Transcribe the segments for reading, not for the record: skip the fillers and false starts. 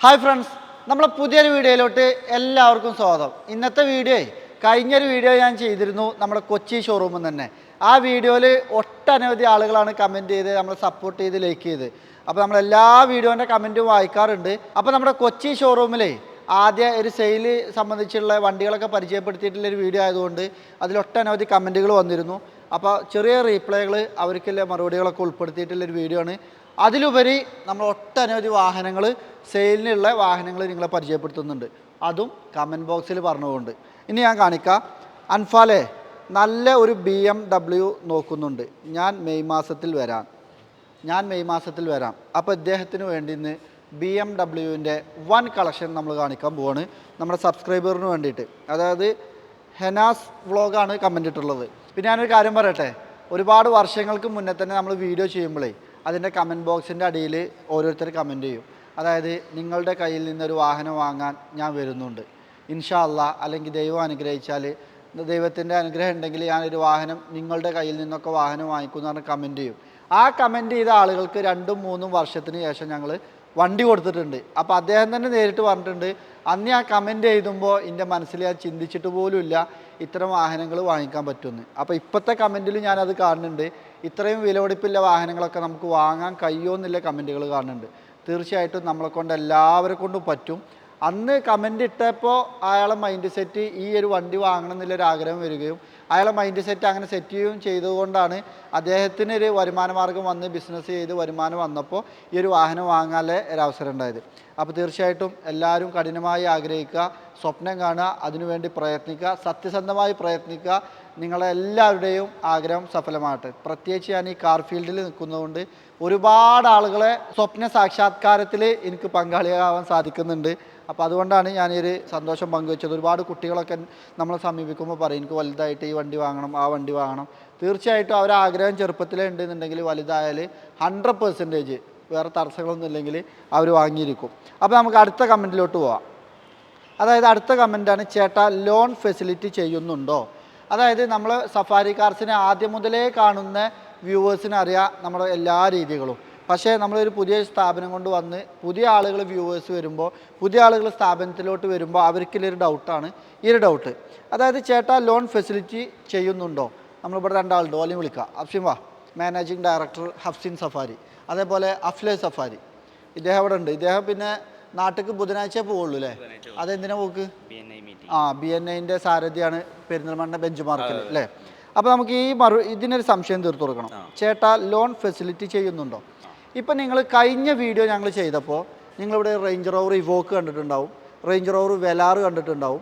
Hi friends, നമ്മളെ പുതിയൊരു വീഡിയോയിലോട്ട് എല്ലാവർക്കും സ്വാഗതം. ഇന്നത്തെ വീഡിയോ കഴിഞ്ഞൊരു വീഡിയോ ഞാൻ ചെയ്തിരുന്നു നമ്മുടെ കൊച്ചി ഷോറൂമിൽ തന്നെ. ആ വീഡിയോയിൽ ഒട്ടനവധി ആളുകളാണ് കമൻറ്റ് ചെയ്ത് നമ്മൾ സപ്പോർട്ട് ചെയ്ത് ലൈക്ക് ചെയ്ത്. അപ്പോൾ നമ്മൾ എല്ലാ വീഡിയോൻ്റെ കമൻറ്റും വായിക്കാറുണ്ട്. അപ്പോൾ നമ്മുടെ കൊച്ചി ഷോറൂമിലെ ആദ്യ ഒരു സെയിൽ സംബന്ധിച്ചുള്ള വണ്ടികളൊക്കെ പരിചയപ്പെടുത്തിയിട്ടുള്ളൊരു വീഡിയോ ആയതുകൊണ്ട് അതിലൊട്ടനവധി കമൻറ്റുകൾ വന്നിരുന്നു. അപ്പോൾ ചെറിയ റീപ്ലൈകൾ അവർക്കുള്ള മറുപടികളൊക്കെ ഉൾപ്പെടുത്തിയിട്ടുള്ളൊരു വീഡിയോ ആണ്. അതിലുപരി നമ്മൾ ഒട്ടനവധി വാഹനങ്ങൾ സെയിലിനുള്ള വാഹനങ്ങൾ നിങ്ങളെ പരിചയപ്പെടുത്തുന്നുണ്ട്. അതും കമൻറ്റ് ബോക്സിൽ പറഞ്ഞുകൊണ്ട് ഇനി ഞാൻ കാണിക്കാം. അൻഫാലെ നല്ല ഒരു BMW നോക്കുന്നുണ്ട്. ഞാൻ മെയ് മാസത്തിൽ വരാം. അപ്പോൾ ഇദ്ദേഹത്തിന് വേണ്ടി ഇന്ന് BMWൻ്റെ വൺ കളക്ഷൻ നമ്മൾ കാണിക്കാൻ പോവാണ് നമ്മുടെ സബ്സ്ക്രൈബറിന് വേണ്ടിയിട്ട്. അതായത് ഹെനാസ് വ്ളോഗാണ് കമൻ്റ് ഇട്ടുള്ളത്. പിന്നെ ഞാനൊരു കാര്യം പറയട്ടെ, ഒരുപാട് വർഷങ്ങൾക്ക് മുന്നേ തന്നെ നമ്മൾ വീഡിയോ ചെയ്യുമ്പോഴേ അതിൻ്റെ കമൻറ്റ് ബോക്സിൻ്റെ അടിയിൽ ഓരോരുത്തർ കമൻറ്റ് ചെയ്യും. അതായത് നിങ്ങളുടെ കയ്യിൽ നിന്നൊരു വാഹനം വാങ്ങാൻ ഞാൻ വരുന്നുണ്ട് ഇൻഷാ അല്ലാഹ്, അല്ലെങ്കിൽ ദൈവം അനുഗ്രഹിച്ചാൽ, ദൈവത്തിൻ്റെ അനുഗ്രഹം ഉണ്ടെങ്കിൽ ഞാനൊരു വാഹനം നിങ്ങളുടെ കയ്യിൽ നിന്നൊക്കെ വാഹനം വാങ്ങിക്കുമെന്ന് പറഞ്ഞ് കമൻറ്റ് ചെയ്യും. ആ കമൻറ്റ് ചെയ്ത ആളുകൾക്ക് 2-3 വർഷത്തിന് ശേഷം ഞങ്ങൾ വണ്ടി കൊടുത്തിട്ടുണ്ട്. അപ്പോൾ അദ്ദേഹം തന്നെ നേരിട്ട് പറഞ്ഞിട്ടുണ്ട്, അന്ന് ഞാൻ കമൻറ്റ് എഴുതുമ്പോൾ എൻ്റെ മനസ്സിൽ ഞാൻ ചിന്തിച്ചിട്ട് പോലും ഇല്ല ഇത്തരം വാഹനങ്ങൾ വാങ്ങിക്കാൻ പറ്റുമെന്ന്. അപ്പോൾ ഇപ്പോഴത്തെ കമൻറ്റിൽ ഞാനത് കാണുന്നുണ്ട്. ഇത്രയും വിലപിടിപ്പില്ല വാഹനങ്ങളൊക്കെ നമുക്ക് വാങ്ങാൻ കഴിയുമോ എന്നുള്ള കമൻറ്റുകൾ കാണുന്നുണ്ട്. തീർച്ചയായിട്ടും നമ്മളെ കൊണ്ട് എല്ലാവരെ കൊണ്ടും പറ്റും. അന്ന് കമൻ്റ് ഇട്ടപ്പോൾ അയാളെ മൈൻഡ് സെറ്റ് ഈ ഒരു വണ്ടി വാങ്ങണം എന്നുള്ളൊരു ആഗ്രഹം വരികയും അയാളെ മൈൻഡ് സെറ്റ് അങ്ങനെ സെറ്റ് ചെയ്യുകയും ചെയ്തുകൊണ്ടാണ് അദ്ദേഹത്തിനൊരു വരുമാന മാർഗ്ഗം വന്ന് ബിസിനസ് ചെയ്ത് വരുമാനം വന്നപ്പോൾ ഈ ഒരു വാഹനം വാങ്ങാനുള്ള ഒരു അവസരം ഉണ്ടായത്. അപ്പോൾ തീർച്ചയായിട്ടും എല്ലാവരും കഠിനമായി ആഗ്രഹിക്കുക, സ്വപ്നം കാണുക, അതിനുവേണ്ടി പ്രയത്നിക്കുക, സത്യസന്ധമായി പ്രയത്നിക്കുക. നിങ്ങളെല്ലാവരുടെയും ആഗ്രഹം സഫലമാകട്ടെ. പ്രത്യേകിച്ച് ഞാൻ ഈ കാർ ഫീൽഡിൽ നിൽക്കുന്നതുകൊണ്ട് ഒരുപാട് ആളുകളെ സ്വപ്ന സാക്ഷാത്കാരത്തിൽ എനിക്ക് പങ്കാളിയാവാൻ സാധിക്കുന്നുണ്ട്. അപ്പോൾ അതുകൊണ്ടാണ് ഞാനൊരു സന്തോഷം പങ്കുവെച്ചത്. ഒരുപാട് കുട്ടികളൊക്കെ നമ്മളെ സമീപിക്കുമ്പോൾ പറയും എനിക്ക് വലുതായിട്ട് ഈ വണ്ടി വാങ്ങണം, ആ വണ്ടി വാങ്ങണം. തീർച്ചയായിട്ടും അവരാഗ്രഹം ചെറുപ്പത്തിലേ ഉണ്ടെന്നുണ്ടെങ്കിൽ വലുതായാൽ 100% വേറെ തടസ്സങ്ങളൊന്നും ഇല്ലെങ്കിൽ അവർ വാങ്ങിയിരിക്കും. അപ്പോൾ നമുക്ക് അടുത്ത കമൻറ്റിലോട്ട് പോവാം. അതായത് അടുത്ത കമൻറ്റാണ്, ചേട്ടാ ലോൺ ഫെസിലിറ്റി ചെയ്യുന്നുണ്ടോ? അതായത് നമ്മൾ സഫാരി കാർസിനെ ആദ്യം മുതലേ കാണുന്ന വ്യൂവേഴ്സിന് അറിയാം നമ്മുടെ എല്ലാ രീതികളും. പക്ഷേ നമ്മളൊരു പുതിയ സ്ഥാപനം കൊണ്ട് വന്ന് പുതിയ ആളുകൾ വ്യൂവേഴ്സ് വരുമ്പോൾ, പുതിയ ആളുകൾ സ്ഥാപനത്തിലോട്ട് വരുമ്പോൾ അവർക്കുള്ളൊരു ഡൗട്ടാണ് ഈ ഒരു ഡൗട്ട്. അതായത് ചേട്ടാ ലോൺ ഫെസിലിറ്റി ചെയ്യുന്നുണ്ടോ? നമ്മളിവിടെ രണ്ടാളുണ്ട്, ഓലെയും വിളിക്കാം. അഫ്സിൻ വാ, മാനേജിങ് ഡയറക്ടർ ഹഫ്സിൻ സഫാരി. അതേപോലെ അഫ്ലെ സഫാരി, ഇദ്ദേഹം ഇവിടെ ഉണ്ട്. ഇദ്ദേഹം പിന്നെ നാട്ടിലേക്ക് ബുധനാഴ്ച പോവുള്ളൂ അല്ലേ? അതെന്തിനാ പോക്ക്? BNIൻ്റെ സാരഥിയാണ് പെരിന്തൽമണ്ണ ബെഞ്ച് മാർക്കിൽ അല്ലേ? അപ്പോൾ നമുക്ക് ഇതിനൊരു സംശയം തീർത്തു കൊടുക്കണം. ചേട്ടാ ലോൺ ഫെസിലിറ്റി ചെയ്യുന്നുണ്ടോ? ഇപ്പം നിങ്ങൾ കഴിഞ്ഞ വീഡിയോ ഞങ്ങൾ ചെയ്തപ്പോൾ നിങ്ങളിവിടെ റേഞ്ച് റോവർ ഇവോക്ക് കണ്ടിട്ടുണ്ടാവും, റേഞ്ച് റോവർ വെലാറ് കണ്ടിട്ടുണ്ടാവും,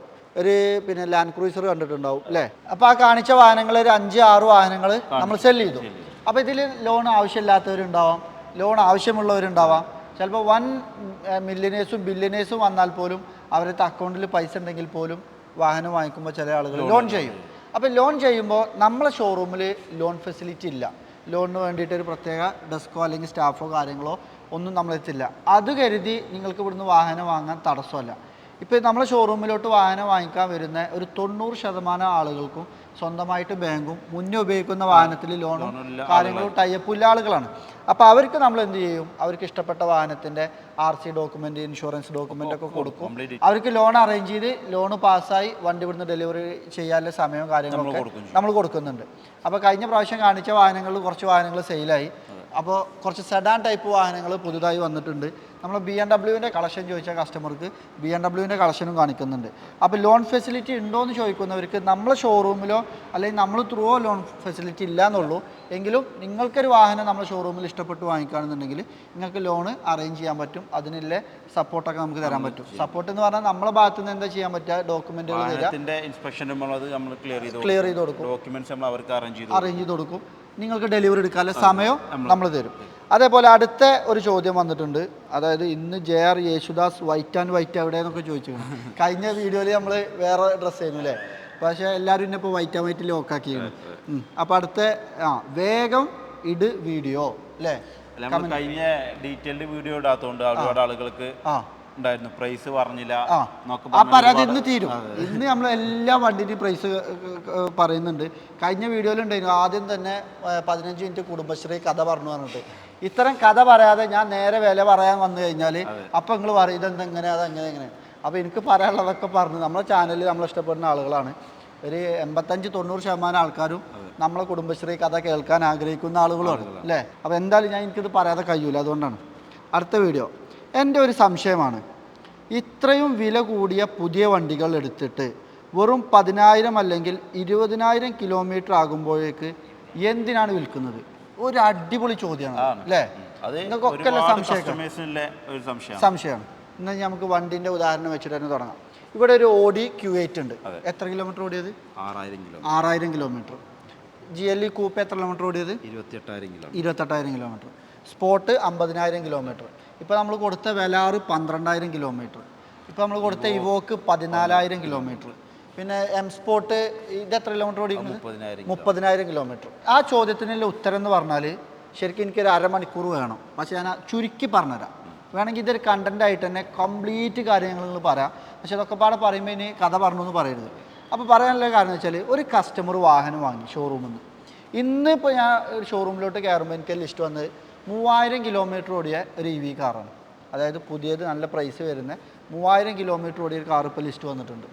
പിന്നെ ലാൻഡ് ക്രൂയിസർ കണ്ടിട്ടുണ്ടാവും അല്ലേ? അപ്പോൾ ആ കാണിച്ച വാഹനങ്ങൾ ഒരു 5-6 വാഹനങ്ങൾ നമ്മൾ സെല് ചെയ്തു. അപ്പോൾ ഇതിൽ ലോൺ ആവശ്യമില്ലാത്തവരുണ്ടാവാം, ലോൺ ആവശ്യമുള്ളവരുണ്ടാവാം. ചിലപ്പോൾ 1 മില്യനേഴ്സും ബില്യനേഴ്സും വന്നാൽ പോലും അവരുടെ അക്കൗണ്ടിൽ പൈസ ഉണ്ടെങ്കിൽ പോലും വാഹനം വാങ്ങിക്കുമ്പോൾ ചില ആളുകൾ ലോൺ ചെയ്യും. അപ്പോൾ ലോൺ ചെയ്യുമ്പോൾ നമ്മളെ ഷോറൂമിൽ ലോൺ ഫെസിലിറ്റി ഇല്ല. ലോണിന് വേണ്ടിയിട്ട് ഒരു പ്രത്യേക ഡെസ്കോ അല്ലെങ്കിൽ സ്റ്റാഫോ കാര്യങ്ങളോ ഒന്നും നമ്മളെത്തില്ല. അത് കരുതി നിങ്ങൾക്ക് ഇവിടുന്ന് വാഹനം വാങ്ങാൻ തടസ്സമല്ല. ഇപ്പോൾ നമ്മളെ ഷോറൂമിലോട്ട് വാഹനം വാങ്ങിക്കാൻ വരുന്ന ഒരു 90% ആളുകൾക്കും സ്വന്തമായിട്ട് ബാങ്കും മുന്നേ ഉപയോഗിക്കുന്ന വാഹനത്തിൽ ലോണും കാര്യങ്ങളും ടൈപ്പ് ഇല്ല ആളുകളാണ്. അപ്പോൾ അവർക്ക് നമ്മൾ എന്ത് ചെയ്യും? അവർക്ക് ഇഷ്ടപ്പെട്ട വാഹനത്തിൻ്റെ RC ഡോക്യുമെൻ്റ്, ഇൻഷുറൻസ് ഡോക്യുമെൻ്റ് ഒക്കെ കൊടുക്കും. അവർക്ക് ലോൺ അറേഞ്ച് ചെയ്ത് ലോണ് പാസ്സായി വണ്ടി ഇവിടുന്ന് ഡെലിവറി ചെയ്യാനുള്ള സമയവും കാര്യങ്ങളൊക്കെ നമ്മൾ കൊടുക്കുന്നുണ്ട്. അപ്പോൾ കഴിഞ്ഞ പ്രാവശ്യം കാണിച്ച വാഹനങ്ങളിൽ കുറച്ച് വാഹനങ്ങൾ സെയിലായി. അപ്പോൾ കുറച്ച് സെഡാൻ ടൈപ്പ് വാഹനങ്ങൾ പുതുതായി വന്നിട്ടുണ്ട്. നമ്മൾ BMW കളക്ഷൻ ചോദിച്ച കസ്റ്റമർക്ക് BMW കളക്ഷനും കാണിക്കുന്നുണ്ട്. അപ്പോൾ ലോൺ ഫെസിലിറ്റി ഉണ്ടോ എന്ന് ചോദിക്കുന്നവർക്ക് നമ്മളെ ഷോറൂമിലോ അല്ലെങ്കിൽ നമ്മൾ ത്രൂ ലോൺ ഫെസിലിറ്റി ഇല്ല എന്നുള്ളൂ. എങ്കിലും നിങ്ങൾക്കൊരു വാഹനം നമ്മുടെ ഷോറൂമിൽ ഇഷ്ടപ്പെട്ട് വാങ്ങിക്കുകയാണെന്നുണ്ടെങ്കിൽ നിങ്ങൾക്ക് ലോണ് അറേഞ്ച് ചെയ്യാൻ പറ്റും. അതിനുള്ള സപ്പോർട്ടൊക്കെ നമുക്ക് തരാൻ പറ്റും. സപ്പോർട്ട് എന്ന് പറഞ്ഞാൽ നമ്മളെ ഭാഗത്തു നിന്ന് എന്താ ചെയ്യാൻ പറ്റുക? ഡോക്യുമെൻറ്റുകൾ ക്ലിയർ ചെയ്ത് കൊടുക്കും, അറേഞ്ച് ചെയ്ത് കൊടുക്കും. നിങ്ങൾക്ക് ഡെലിവറി എടുക്കാനുള്ള സമയം നമ്മൾ തരും. അതേപോലെ അടുത്ത ഒരു ചോദ്യം വന്നിട്ടുണ്ട്. അതായത് ഇന്ന് JR Yesudas white and white എവിടെയെന്നൊക്കെ ചോദിച്ചു. കഴിഞ്ഞ വീഡിയോയിൽ നമ്മൾ വേറെ ഡ്രസ്സ് ചെയ്യുന്നു അല്ലേ? പക്ഷേ എല്ലാവരും ഇന്നിപ്പോൾ വൈറ്റ് ആൻഡ് വൈറ്റ് ലോക്കാക്കിയാണ്. അപ്പോൾ അടുത്ത വേഗം ഇട് വീഡിയോ അല്ലേ? കഴിഞ്ഞ ഡീറ്റെയിൽഡ് വീഡിയോ ഇടാത്തതുകൊണ്ട് ഒരുപാട് ആളുകൾക്ക് ഉണ്ടായിരുന്നു, പ്രൈസ് പറഞ്ഞില്ല. ആ പരാതി ഇന്ന് തീരും. ഇന്ന് നമ്മൾ എല്ലാ വണ്ടിൻ്റെയും പ്രൈസ് പറയുന്നുണ്ട്. കഴിഞ്ഞ വീഡിയോയിലുണ്ടായിരുന്നു ആദ്യം തന്നെ 15 മിനിറ്റ് കുടുംബശ്രീ കഥ പറഞ്ഞു പറഞ്ഞിട്ട് ഇത്തരം കഥ പറയാതെ ഞാൻ നേരെ വില പറയാൻ വന്നു കഴിഞ്ഞാൽ അപ്പം നിങ്ങൾ പറയും ഇതെന്തെങ്ങനെ അതെങ്ങനെ എങ്ങനെ. അപ്പോൾ എനിക്ക് പറയാനുള്ളതൊക്കെ പറഞ്ഞു. നമ്മുടെ ചാനലിൽ നമ്മൾ ഇഷ്ടപ്പെടുന്ന ആളുകളാണ്. ഒരു 85-90% ആൾക്കാരും നമ്മളെ കുടുംബശ്രീ കഥ കേൾക്കാൻ ആഗ്രഹിക്കുന്ന ആളുകളുമാണ് അല്ലേ. അപ്പോൾ എന്തായാലും ഞാൻ എനിക്കിത് പറയാതെ കഴിയൂല, അതുകൊണ്ടാണ്. അടുത്ത വീഡിയോ. എൻ്റെ ഒരു സംശയമാണ്, ഇത്രയും വില കൂടിയ പുതിയ വണ്ടികൾ എടുത്തിട്ട് വെറും 10,000 അല്ലെങ്കിൽ 20,000 കിലോമീറ്റർ ആകുമ്പോഴേക്ക് എന്തിനാണ് വിൽക്കുന്നത്? ഒരു അടിപൊളി ചോദ്യമാണ് അല്ലേ. നിങ്ങൾക്കൊക്കെ സംശയമാണ്. എന്നാൽ നമുക്ക് വണ്ടിൻ്റെ ഉദാഹരണം വെച്ചിട്ട് തന്നെ തുടങ്ങാം. ഇവിടെ ഒരു ഓഡി Q8 ഉണ്ട്. എത്ര കിലോമീറ്റർ ഓടിയത്? 6,000 കിലോമീറ്റർ. GLE കൂപ്പ് എത്ര കിലോമീറ്റർ ഓടിയത്? 28,000 കിലോമീറ്റർ. Spot 50,000 kilometre. ഇപ്പോൾ നമ്മൾ കൊടുത്ത വെലാറ് 12,000 കിലോമീറ്റർ. ഇപ്പോൾ നമ്മൾ കൊടുത്ത ഇവോക്ക് 14,000 കിലോമീറ്റർ. പിന്നെ എം സ്പോട്ട് ഇത് എത്ര കിലോമീറ്റർ ഓടിക്കുന്നത്? 30,000 കിലോമീറ്റർ. ആ ചോദ്യത്തിനുള്ള ഉത്തരം എന്ന് പറഞ്ഞാൽ ശരിക്കും എനിക്കൊരു അരമണിക്കൂർ വേണം. പക്ഷേ ഞാൻ ചുരുക്കി പറഞ്ഞുതരാം. വേണമെങ്കിൽ ഇതൊരു കണ്ടൻ്റ് ആയിട്ട് തന്നെ കംപ്ലീറ്റ് കാര്യങ്ങൾ നിങ്ങൾ പറയാം. പക്ഷെ അതൊക്കെ പാടെ പറയുമ്പോൾ ഇനി കഥ പറഞ്ഞു എന്ന് പറയരുത്. അപ്പോൾ പറയാനുള്ള കാരണം എന്ന് വെച്ചാൽ ഒരു കസ്റ്റമർ വാഹനം വാങ്ങി ഷോറൂമിൽ നിന്ന്. ഇന്നിപ്പോൾ ഞാൻ ഒരു ഷോറൂമിലോട്ട് കയറുമ്പോൾ എനിക്ക് ലിസ്റ്റ് വന്നത് 3,000 കിലോമീറ്റർ ഓടിയ ഒരു EV കാറാണ്. അതായത് പുതിയത് നല്ല പ്രൈസ് വരുന്ന 3,000 കിലോമീറ്റർ ഓടിയ ഒരു കാർ ഇപ്പോൾ ലിസ്റ്റ് വന്നിട്ടുണ്ട്.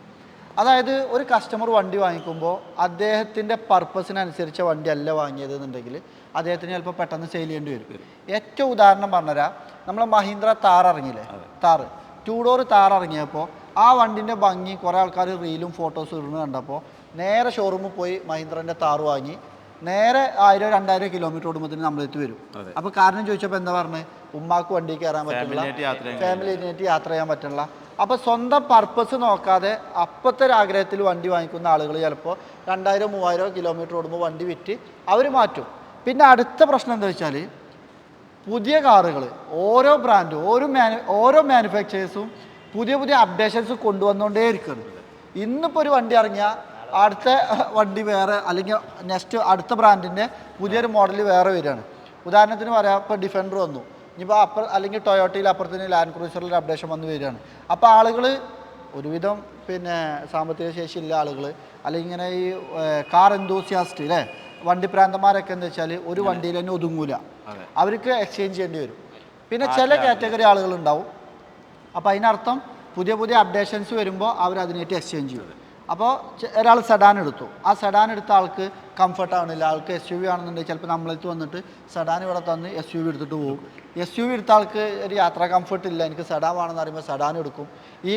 അതായത് ഒരു കസ്റ്റമർ വണ്ടി വാങ്ങിക്കുമ്പോൾ അദ്ദേഹത്തിൻ്റെ പർപ്പസിനനുസരിച്ച വണ്ടി അല്ല വാങ്ങിയത് എന്നുണ്ടെങ്കിൽ അദ്ദേഹത്തിന് ചിലപ്പോൾ പെട്ടെന്ന് സെയിൽ ചെയ്യേണ്ടി വരും. ഏറ്റവും ഉദാഹരണം പറഞ്ഞുതരാം. നമ്മളെ മഹീന്ദ്ര താർ ഇറങ്ങിയില്ലേ, താർ 2 ഡോർ താർ ഇറങ്ങിയപ്പോൾ ആ വണ്ടിൻ്റെ ഭംഗി കുറേ ആൾക്കാർ റീലും ഫോട്ടോസും ഇടുന്നു കണ്ടപ്പോൾ നേരെ ഷോറൂമിൽ പോയി മഹീന്ദ്രൻ്റെ താർ വാങ്ങി നേരെ 1,000-2,000 കിലോമീറ്റർ ഓടുമ്പോഴത്തേന് നമ്മളെത്തി വരും. അപ്പോൾ കാരണം ചോദിച്ചപ്പോൾ എന്താ പറഞ്ഞത്? ഉമ്മാക്ക് വണ്ടി കയറാൻ പറ്റില്ല, ഫാമിലിയായിട്ട് യാത്ര ചെയ്യാൻ പറ്റില്ല. അപ്പോൾ സ്വന്തം പർപ്പസ് നോക്കാതെ അപ്പോഴത്തെ ഒരു ആഗ്രഹത്തിൽ വണ്ടി വാങ്ങിക്കുന്ന ആളുകൾ ചിലപ്പോൾ 2,000-3,000 കിലോമീറ്റർ ഓടുമ്പോൾ വണ്ടി വിറ്റ് അവർ മാറ്റും. പിന്നെ അടുത്ത പ്രശ്നം എന്താ വെച്ചാൽ പുതിയ കാറുകൾ ഓരോ ബ്രാൻഡും ഓരോ മാനുഫാക്ചേഴ്സും പുതിയ പുതിയ അപ്ഡേഷൻസ് കൊണ്ടുവന്നുകൊണ്ടേ ഇരിക്കുന്നത്. ഇന്നിപ്പോൾ ഒരു വണ്ടി ഇറങ്ങിയാൽ അടുത്ത വണ്ടി വേറെ, അല്ലെങ്കിൽ നെക്സ്റ്റ് അടുത്ത ബ്രാൻഡിൻ്റെ പുതിയൊരു മോഡൽ വേറെ വരികയാണ്. ഉദാഹരണത്തിന് പറയാം, ഇപ്പോൾ ഡിഫൻഡർ വന്നു, ഇനിയിപ്പോൾ അല്ലെങ്കിൽ ടൊയോട്ടയിൽ അപ്പുറത്തിന് ലാൻഡ് ക്രൂസറിൽ അപ്ഡേഷൻ വന്ന് വരികയാണ്. അപ്പോൾ ആളുകൾ ഒരുവിധം പിന്നെ സാമ്പത്തിക ശേഷിയുള്ള ആളുകൾ അല്ലെങ്കിൽ ഇങ്ങനെ ഈ കാർ എന്തൂസിയാസ്റ്റ് അല്ലേ, വണ്ടി പ്രാന്തന്മാരൊക്കെ എന്താ വെച്ചാൽ ഒരു വണ്ടിയിൽ തന്നെ ഒതുങ്ങൂല, അവർക്ക് എക്സ്ചേഞ്ച് ചെയ്യേണ്ടി വരും. പിന്നെ ചില കാറ്റഗറി ആളുകളുണ്ടാവും. അപ്പോൾ അതിനർത്ഥം പുതിയ പുതിയ അപ്ഡേഷൻസ് വരുമ്പോൾ അവർ അതിനായിട്ട് എക്സ്ചേഞ്ച് ചെയ്യും. അപ്പോൾ ഒരാൾ സെഡാൻ എടുത്തു, ആ സെഡാൻ എടുത്ത ആൾക്ക് കംഫർട്ട് ആവണില്ല, ആൾക്ക് SUV ആണെന്നുണ്ടെങ്കിൽ ചിലപ്പോൾ നമ്മളെടുത്ത് വന്നിട്ട് സെഡാൻ ഇവിടെ തന്ന് SUV എടുത്തിട്ട് പോകും. SUV എടുത്ത ആൾക്ക് ഒരു യാത്രാ കംഫർട്ട് ഇല്ല, എനിക്ക് സെഡാൻ വേണമെന്ന് പറയുമ്പോൾ സെഡാൻ എടുക്കും.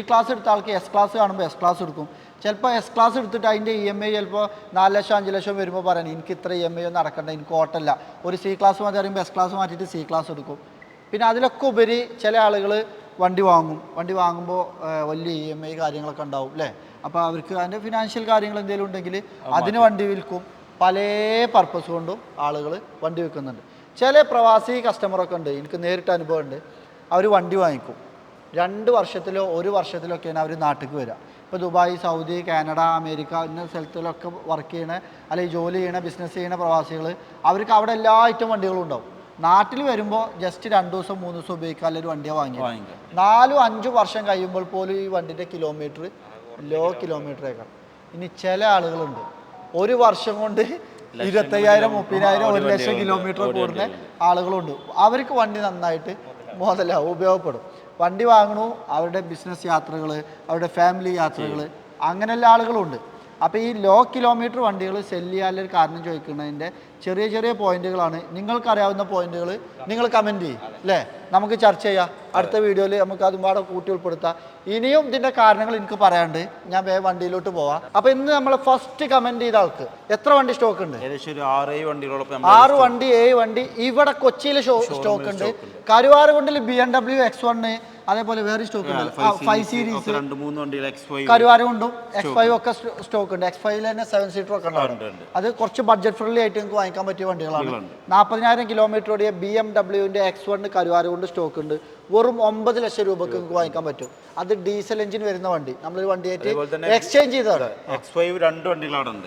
ക്ലാസ് എടുത്ത ആൾക്ക് ക്ലാസ് കാണുമ്പോൾ ക്ലാസ് എടുക്കും. ചിലപ്പോൾ ക്ലാസ് എടുത്തിട്ട് അതിൻ്റെ EMI ചിലപ്പോൾ 4 ലക്ഷം 5 ലക്ഷം വരുമ്പോൾ പറയണം എനിക്ക് ഇത്ര EMI ഒന്നും അടക്കണ്ട, എനിക്ക് ഓട്ടല്ല, ഒരു ക്ലാസ് മതി പറയുമ്പോൾ ക്ലാസ് മാറ്റിയിട്ട് ക്ലാസ് എടുക്കും. പിന്നെ അതിലൊക്കെ ഉപരി ചില ആളുകൾ വണ്ടി വാങ്ങും. വണ്ടി വാങ്ങുമ്പോൾ വലിയ EMI കാര്യങ്ങളൊക്കെ ഉണ്ടാവും അല്ലേ. അപ്പോൾ അവർക്ക് അതിൻ്റെ ഫിനാൻഷ്യൽ കാര്യങ്ങൾ എന്തെങ്കിലും ഉണ്ടെങ്കിൽ അതിന് വണ്ടി വിൽക്കും. പല പർപ്പസ് കൊണ്ടും ആളുകൾ വണ്ടി വിൽക്കുന്നുണ്ട്. ചില പ്രവാസി കസ്റ്റമറൊക്കെ ഉണ്ട്, എനിക്ക് നേരിട്ട് അനുഭവം ഉണ്ട്. അവർ വണ്ടി വാങ്ങിക്കും, 2 വർഷത്തിലോ 1 വർഷത്തിലൊക്കെയാണ് അവർ നാട്ടിലേക്ക് വരിക. ഇപ്പോൾ ദുബായ്, സൗദി, കാനഡ, അമേരിക്ക ഇന്ന സ്ഥലത്തിലൊക്കെ വർക്ക് ചെയ്യണ അല്ലെങ്കിൽ ജോലി ചെയ്യണ ബിസിനസ് ചെയ്യണ പ്രവാസികൾ, അവർക്ക് അവിടെ എല്ലാ ഐറ്റം വണ്ടികളും ഉണ്ടാവും. നാട്ടിൽ വരുമ്പോൾ ജസ്റ്റ് 2 ദിവസം 3 ദിവസം ഉപയോഗിക്കാനുള്ളൊരു വണ്ടിയാണ് വാങ്ങിയത്. 4-5 വർഷം കഴിയുമ്പോൾ പോലും ഈ വണ്ടിൻ്റെ കിലോമീറ്റർ ലോ കിലോമീറ്ററേക്കാൾ. ഇനി ചില ആളുകളുണ്ട് 1 വർഷം കൊണ്ട് 25,000, 30,000, 1 ലക്ഷം കിലോമീറ്റർ കൂടുന്ന ആളുകളുണ്ട്. അവർക്ക് വണ്ടി നന്നായിട്ട് മുതലാവും, ഉപയോഗപ്പെടും. വണ്ടി വാങ്ങണു, അവരുടെ ബിസിനസ് യാത്രകൾ, അവരുടെ ഫാമിലി യാത്രകൾ, അങ്ങനെയുള്ള ആളുകളുണ്ട്. അപ്പോൾ ഈ ലോ കിലോമീറ്റർ വണ്ടികൾ സെല്ല് ചെയ്യാനൊരു കാരണം ചോദിക്കുന്നതിൻ്റെ ചെറിയ ചെറിയ പോയിന്റുകളാണ്. നിങ്ങൾക്കറിയാവുന്ന പോയിന്റുകൾ നിങ്ങൾ കമൻറ്റ് ചെയ്യും അല്ലേ, നമുക്ക് ചർച്ച ചെയ്യാം. അടുത്ത വീഡിയോയിൽ നമുക്ക് അതുപാടെ കൂട്ടി ഉൾപ്പെടുത്താം. ഇനിയും ഇതിൻ്റെ കാരണങ്ങൾ എനിക്ക് പറയാണ്ട്, ഞാൻ വേഗം വണ്ടിയിലോട്ട് പോവാം. അപ്പോൾ ഇന്ന് നമ്മൾ ഫസ്റ്റ് കമൻറ്റ് ചെയ്ത ആൾക്ക് എത്ര വണ്ടി സ്റ്റോക്ക് ഉണ്ട്? ഏകദേശം ഒരു 6 വണ്ടികളോടൊപ്പം 6 വണ്ടി 7 വണ്ടി ഇവിടെ കൊച്ചിയിൽ സ്റ്റോക്ക് ഉണ്ട്. കരുവാരകുണ്ടിൽ BMW X1, അതേപോലെ വേറെ സ്റ്റോക്ക് ഉണ്ട് 5 സീരീസ്, 2-3 വണ്ടികൾ കരുവാരകുണ്ടും X5 ഒക്കെ സ്റ്റോക്ക് ഉണ്ട്. X5 തന്നെ 7 സീറ്റർ ഒക്കെ ഉണ്ട്. അത് കുറച്ച് ബഡ്ജറ്റ് ഫ്രണ്ട്ലി ആയിട്ട് നിങ്ങൾക്ക് വാങ്ങിക്കാൻ പറ്റിയ വണ്ടികളാണ്. 40,000 കിലോമീറ്റർ ഓടിയ BMW X1 കരുവാരകുണ്ട് സ്റ്റോക്ക് ഉണ്ട്. വെറും 9 ലക്ഷം രൂപക്ക് നിങ്ങൾക്ക് വാങ്ങിക്കാൻ പറ്റും. അത് ഡീസൽ എഞ്ചിൻ വരുന്ന വണ്ടി, നമ്മളൊരു വണ്ടിയായിട്ട് എക്സ്ചേഞ്ച് ചെയ്തതാണ്. X5 2 വണ്ടികളുണ്ട്,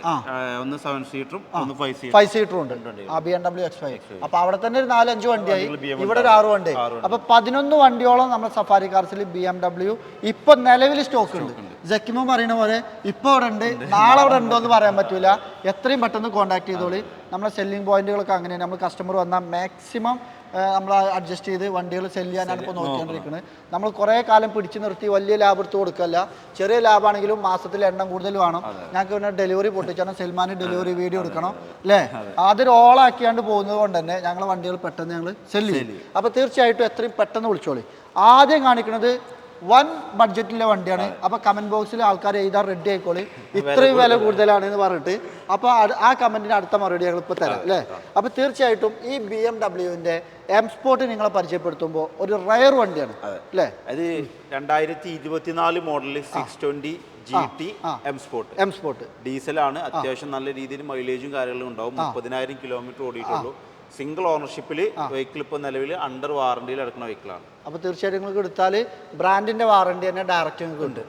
ഒന്ന് 7 സീറ്ററും ഒന്ന് 5 സീറ്ററും ഉണ്ട്. BMW X5. അപ്പൊ അവിടെ തന്നെ ഒരു 4-5 വണ്ടിയായി, ഇവിടെ ഒരു 6 വണ്ടി. അപ്പൊ 11 വണ്ടിയോളം നമ്മുടെ സഫാരി കാർസിൽ BMW ഇപ്പൊ നിലവിൽ സ്റ്റോക്ക് ഉണ്ട്. ജക്കിമോ പറയുന്ന പോലെ ഇപ്പോൾ അവിടെ ഉണ്ട്, നാളെ അവിടെ ഉണ്ടോ എന്ന് പറയാൻ പറ്റൂല. എത്രയും പെട്ടെന്ന് കോൺടാക്ട് ചെയ്തോളി. നമ്മുടെ സെല്ലിംഗ് പോയിന്റുകളൊക്കെ അങ്ങനെയാണ്. നമ്മൾ കസ്റ്റമർ വന്നാൽ മാക്സിമം നമ്മൾ അഡ്ജസ്റ്റ് ചെയ്ത് വണ്ടികൾ സെല് ചെയ്യാനാണ് ഇപ്പോൾ നോക്കിക്കൊണ്ടിരിക്കുന്നത്. നമ്മൾ കുറേ കാലം പിടിച്ചു നിർത്തി വലിയ ലാഭം എടുത്ത് കൊടുക്കല്ല. ചെറിയ ലാഭമാണെങ്കിലും മാസത്തിൽ എണ്ണം കൂടുതൽ വേണം. ഞങ്ങൾക്ക് പിന്നെ ഡെലിവറി പൊട്ടിച്ചാൽ സൽമാന് ഡെലിവറി വീഡിയോ എടുക്കണം അല്ലേ? അതൊരു ഓളാക്കിയാണ്ട് പോകുന്നത് കൊണ്ട് തന്നെ ഞങ്ങൾ വണ്ടികൾ പെട്ടെന്ന് ഞങ്ങൾ സെല് ചെയ്യും. അപ്പോൾ തീർച്ചയായിട്ടും എത്രയും പെട്ടെന്ന് വിളിച്ചോളി. ആദ്യം കാണിക്കുന്നത് വൺ ബഡ്ജറ്റിലെ വണ്ടിയാണ്. അപ്പോൾ കമൻറ്റ് ബോക്സിൽ ആൾക്കാർ എഴുതാൻ റെഡി ആയിക്കോളി, ഇത്രയും വില കൂടുതലാണ് എന്ന് പറഞ്ഞിട്ട്. അപ്പോൾ ആ കമൻറ്റിന് അടുത്ത മറുപടി ഞങ്ങൾ ഇപ്പോൾ തരാം അല്ലേ? അപ്പോൾ തീർച്ചയായിട്ടും ഈ BMW-ൻ്റെ എം സ്പോർട്ട് നിങ്ങളെ പരിചയപ്പെടുത്തുമ്പോൾ ഒരു റയർ വണ്ടിയാണ് അല്ലേ? അത് 2024 മോഡൽ 620 GT എം സ്പോർട്ട് ഡീസലാണ്. അത്യാവശ്യം നല്ല രീതിയിൽ മൈലേജും കാര്യങ്ങളും ഉണ്ടാവും. 30,000 കിലോമീറ്റർ ഓടിയിട്ടുള്ളൂ. സിംഗിൾ ഓണർഷിപ്പിൽ വെഹിക്കിൾ ഇപ്പോൾ നിലവിൽ അണ്ടർ വാറണ്ടിയിൽ എടുക്കുന്ന വെഹിക്കിളാണ്. അപ്പോൾ തീർച്ചയായിട്ടും നിങ്ങൾക്ക് എടുത്താൽ ബ്രാൻഡിന്റെ വാറണ്ടി തന്നെ ഡയറക്റ്റ് നിങ്ങൾക്ക് ഉണ്ട്.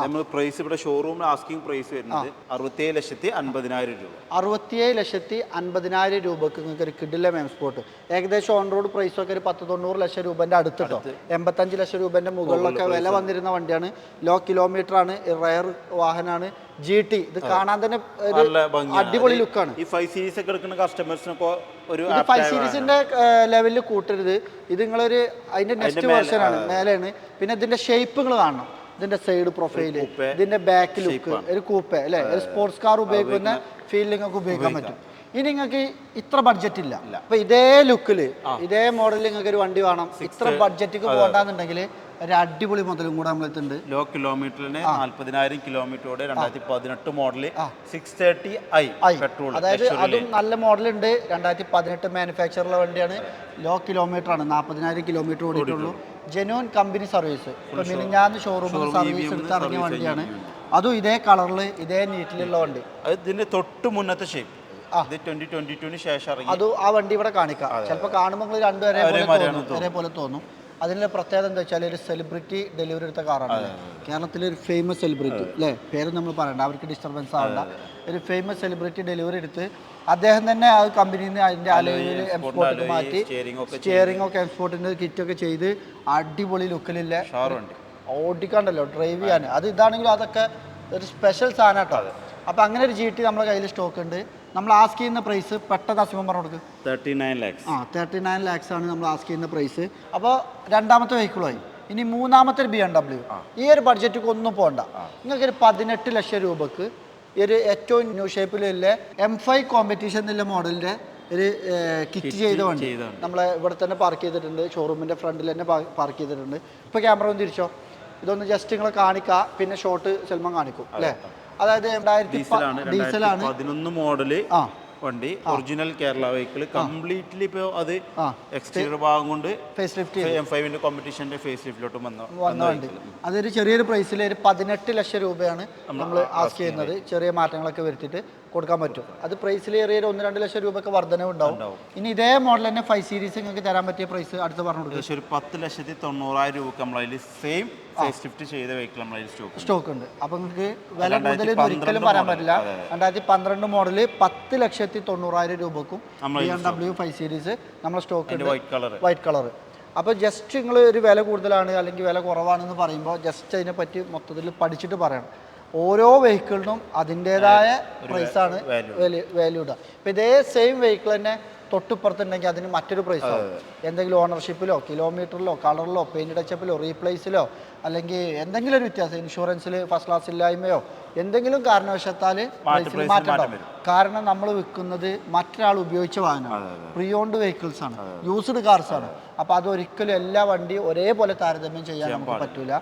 നമ്മൾ പ്രൈസ് ഇവിടെ ഷോറൂമിൽ ആസ്കിംഗ് പ്രൈസ് വരുന്നത് 67,50,000 രൂപ. 67,50,000 രൂപക്ക് നിങ്ങൾക്ക് ഒരു കിഡിലം എം സ്പോർട്ട്. ഏകദേശം ഓൺ റോഡ് പ്രൈസ് ഒക്കെ ഒരു 10-90 ലക്ഷം രൂപന്റെ അടുത്തിട്ടോ, 85 ലക്ഷം രൂപന്റെ മുകളിലൊക്കെ വില വന്നിരുന്ന വണ്ടിയാണ്. ലോ കിലോമീറ്റർ ആണ്, റയർ വാഹനമാണ്. GT ഇത് കാണാൻ തന്നെ അടിപൊളി ലുക്കാണ്. ഈ 5 സീരീസ് ഒക്കെ എടുക്കുന്ന കസ്റ്റമേഴ്സിനൊക്കെ ഒരു 5 സീരീസിന്റെ ലെവലിൽ കൂട്ടരുത്. ഇത് നിങ്ങളൊരു അതിന്റെ നെക്സ്റ്റ് വേർഷൻ ആണ്, മേലെയാണ്. പിന്നെ ഇതിന്റെ ഷേപ്പുകൾ കാണണം, ഇതിന്റെ സൈഡ് പ്രൊഫൈല്, ഇതിന്റെ ബാക്ക് ലുക്ക്, ഒരു കൂപ്പെ അല്ലെ, ഒരു സ്പോർട്സ് കാർ ഉപയോഗിക്കുന്ന ഫീലിംഗ് ഒക്കെ ഉപയോഗിക്കാൻ പറ്റും. ഇനി നിങ്ങൾക്ക് ഇത്ര ബഡ്ജറ്റ് ഇല്ല, അപ്പൊ ഇതേ ലുക്കില് ഇതേ മോഡലിൽ നിങ്ങൾക്ക് ഒരു വണ്ടി വേണം, ഇത്ര ബഡ്ജറ്റിക്ക് പോകണ്ടെന്നുണ്ടെങ്കിൽ ഒരു അടിപൊളി മുതലും കൂടെ നമ്മളെത്തുണ്ട്. ലോ കിലോമീറ്ററിന് 40,000 കിലോമീറ്ററോടെ 2018 മോഡല് 630i പെട്രോൾ. അതായത് അതും നല്ല മോഡലുണ്ട്. 2018 മാനുഫാക്ചറുള്ള വണ്ടിയാണ്. ലോ കിലോമീറ്റർ ആണ്, 40,000 കിലോമീറ്റർ ഓടിയിട്ടുള്ളൂ. Genuine company service. ഇപ്പൊ മിനിഞ്ഞാന്ന് ഷോറൂമിൽ സർവീസ് എടുത്ത് ഇറങ്ങിയ വണ്ടിയാണ്. അതും ഇതേ കളറിൽ ഇതേ നീറ്റിലുള്ള വണ്ടി. ഇതിന്റെ തൊട്ട് മുന്നത്തെ ഷേപ്പ് 2022 ശേഷം ഇറങ്ങി. അത് ആ വണ്ടി ഇവിടെ കാണിക്കാം. ചിലപ്പോൾ കാണുമ്പോൾ നിങ്ങൾ ഒരേപോലെ തോന്നും. അതിൻ്റെ പ്രത്യേകത എന്താ വെച്ചാൽ ഒരു സെലിബ്രിറ്റി ഡെലിവറി എടുത്ത കാറാണ്. കേരളത്തിലെ ഒരു ഫേമസ് സെലിബ്രിറ്റി അല്ലേ, പേര് നമ്മൾ പറയണ്ട, അവർക്ക് ഡിസ്റ്റർബൻസ് ആവണ്ട. ഒരു ഫേമസ് സെലിബ്രിറ്റി ഡെലിവറി എടുത്ത് അദ്ദേഹം തന്നെ ആ കമ്പനിയിൽ നിന്ന് അതിൻ്റെ അലോയിൽ എം സ്പോർട്ടിന് മാറ്റി സ്റ്റിയറിംഗ് ഒക്കെ എം സ്പോർട്ടിൻ്റെ കിറ്റൊക്കെ ചെയ്ത് അടിപൊളി ലുക്കിലില്ല ഓടിക്കാണ്ടല്ലോ ഡ്രൈവ് ചെയ്യാൻ. അത് ഇതാണെങ്കിലും അതൊക്കെ ഒരു സ്പെഷ്യൽ സാധനം കേട്ടോ. അപ്പോൾ അങ്ങനെ ഒരു GT നമ്മുടെ കയ്യിൽ സ്റ്റോക്ക് ഉണ്ട്. നമ്മൾ ആസ്ക് ചെയ്യുന്ന പ്രൈസ് പെട്ടെന്ന് അസിമം പറഞ്ഞു കൊടുക്കും. 39 lakhs. 39 lakhs ആണ് നമ്മൾ ആസ്ക് ചെയ്യുന്ന പ്രൈസ്. അപ്പോൾ രണ്ടാമത്തെ വെഹിക്കിളായി. ഇനി മൂന്നാമത്തെ ഒരു BMW. ഈ ഒരു ബഡ്ജറ്റിക്ക് ഒന്നും പോകണ്ട. നിങ്ങൾക്ക് ഒരു 18 ലക്ഷം രൂപക്ക് ഈ ഒരു ഏറ്റവും ന്യൂ ഷേപ്പിലുള്ള M5 കോമ്പറ്റീഷൻ എന്നുള്ള മോഡലിൻ്റെ ഒരു കിറ്റ് ചെയ്ത വണ്ടി നമ്മളെ ഇവിടെ തന്നെ പാർക്ക് ചെയ്തിട്ടുണ്ട്. ഷോറൂമിൻ്റെ ഫ്രണ്ടിൽ തന്നെ പാർക്ക് ചെയ്തിട്ടുണ്ട്. ഇപ്പോൾ ക്യാമറ ഒന്ന് തിരിച്ചോ, ഇതൊന്ന് ജസ്റ്റ് നിങ്ങൾ കാണിക്കുക, പിന്നെ ഷോട്ട് സൽമാൻ കാണിക്കും അല്ലേ. അതായത് 2000 ഡീസലാണ്, 11 മോഡല് വണ്ടി, ഒറിജിനൽ കേരള വെഹിക്കിൾ കംപ്ലീറ്റ്ലി. ഇപ്പോൾ അത് എക്സ്റ്റീരിയർ ഭാഗം കൊണ്ട് ഫേസ് ലിഫ്റ്റ് M5 കോമ്പറ്റീഷന്റെ ഫേസ് ലിഫ്റ്റിലോട്ട് വന്ന വണ്ടി. അതൊരു ചെറിയൊരു പ്രൈസിൽ ഒരു 18 ലക്ഷം രൂപയാണ് നമ്മൾ ആസ്ക് ചെയ്യുന്നത്. ചെറിയ മാറ്റങ്ങളൊക്കെ വരുത്തിയിട്ട് കൊടുക്കാൻ പറ്റും. അത് പ്രൈസിൽ ഏറിയ 1-2 ലക്ഷം രൂപയൊക്കെ വർധനവ് ഉണ്ടാവും. ഇനി ഇതേ മോഡൽ തന്നെ 5 സീരീസ് നിങ്ങൾക്ക് തരാൻ പറ്റിയ പ്രൈസ് അടുത്ത് പറഞ്ഞു കൊടുക്കും. ഒരു 10,90,000 രൂപ നമ്മളതിൽ സെയിം ഫേസ് ലിഫ്റ്റ് ചെയ്ത വെഹിക്കിൾ നമ്മളതിൽ സ്റ്റോക്ക് ഉണ്ട്. അപ്പോൾ നിങ്ങൾക്ക് വില കൂടുതൽ ഒരിക്കലും പറയാൻ പറ്റില്ല. 2012 മോഡൽ 10,90,000 രൂപക്കും BMW 5 സീരീസ് നമ്മൾ സ്റ്റോക്ക് ഉണ്ട്, വൈറ്റ് കളർ. അപ്പോൾ ജസ്റ്റ് നിങ്ങൾ ഒരു വില കൂടുതലാണ് അല്ലെങ്കിൽ വില കുറവാണെന്ന് പറയുമ്പോൾ ജസ്റ്റ് അതിനെപ്പറ്റി മൊത്തത്തിൽ പഠിച്ചിട്ട് പറയണം. ഓരോ വെഹിക്കിളിനും അതിൻ്റേതായ പ്രൈസാണ് വാല്യൂ ഇടുക. ഇപ്പോൾ ഇതേ സെയിം വെഹിക്കിൾ തന്നെ തൊട്ടിപ്പുറത്തുണ്ടെങ്കിൽ അതിന് മറ്റൊരു പ്രൈസ് ആവും. എന്തെങ്കിലും ഓണർഷിപ്പിലോ കിലോമീറ്ററിലോ കളറിലോ പെയിൻറ്റ് ടച്ചപ്പിലോ റീപ്ലേസിലോ അല്ലെങ്കിൽ എന്തെങ്കിലും ഒരു വ്യത്യാസം, ഇൻഷുറൻസിൽ ഫസ്റ്റ് ക്ലാസ് ഇല്ലായ്മയോ എന്തെങ്കിലും കാരണവശാൽ പ്രൈസിൽ മാറ്റം ഉണ്ടാവും. കാരണം നമ്മൾ വിൽക്കുന്നത് മറ്റൊരാൾ ഉപയോഗിച്ച വാഹനമാണ്, പ്രീ ഓൺഡ് വെഹിക്കിൾസ് ആണ്, യൂസ്ഡ് കാർസ് ആണ്. അപ്പോൾ അതൊരിക്കലും എല്ലാ വണ്ടിയും ഒരേപോലെ താരതമ്യം ചെയ്യാൻ നമുക്ക് പറ്റില്ല.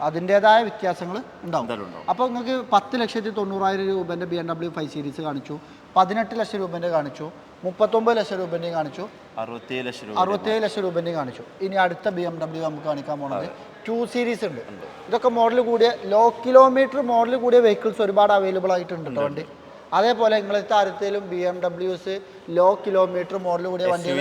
അതിൻ്റേതായ വ്യത്യാസങ്ങൾ ഉണ്ടാവും. അപ്പോൾ നിങ്ങൾക്ക് 10,90,000 രൂപേൻ്റെ BMW 5 സീരീസ് കാണിച്ചു, 18 ലക്ഷം രൂപേൻ്റെ കാണിച്ചു, 39 ലക്ഷം രൂപേൻ്റെയും കാണിച്ചു, 67 ലക്ഷം രൂപേൻ്റെയും കാണിച്ചു. ഇനി അടുത്ത BMW നമുക്ക് കാണിക്കാൻ പോകുന്നത് 2 സീരീസ് ഉണ്ട്. ഇതൊക്കെ മോഡൽ കൂടിയ ലോ കിലോമീറ്റർ മോഡൽ കൂടിയ വെഹിക്കിൾസ് ഒരുപാട് അവൈലബിൾ ആയിട്ടുണ്ട് കേട്ടോ വണ്ടി. അതേപോലെ നിങ്ങളെ താരത്തിലും BMWs ലോ കിലോമീറ്റർ മോഡൽ കൂടിയ വണ്ടികൾ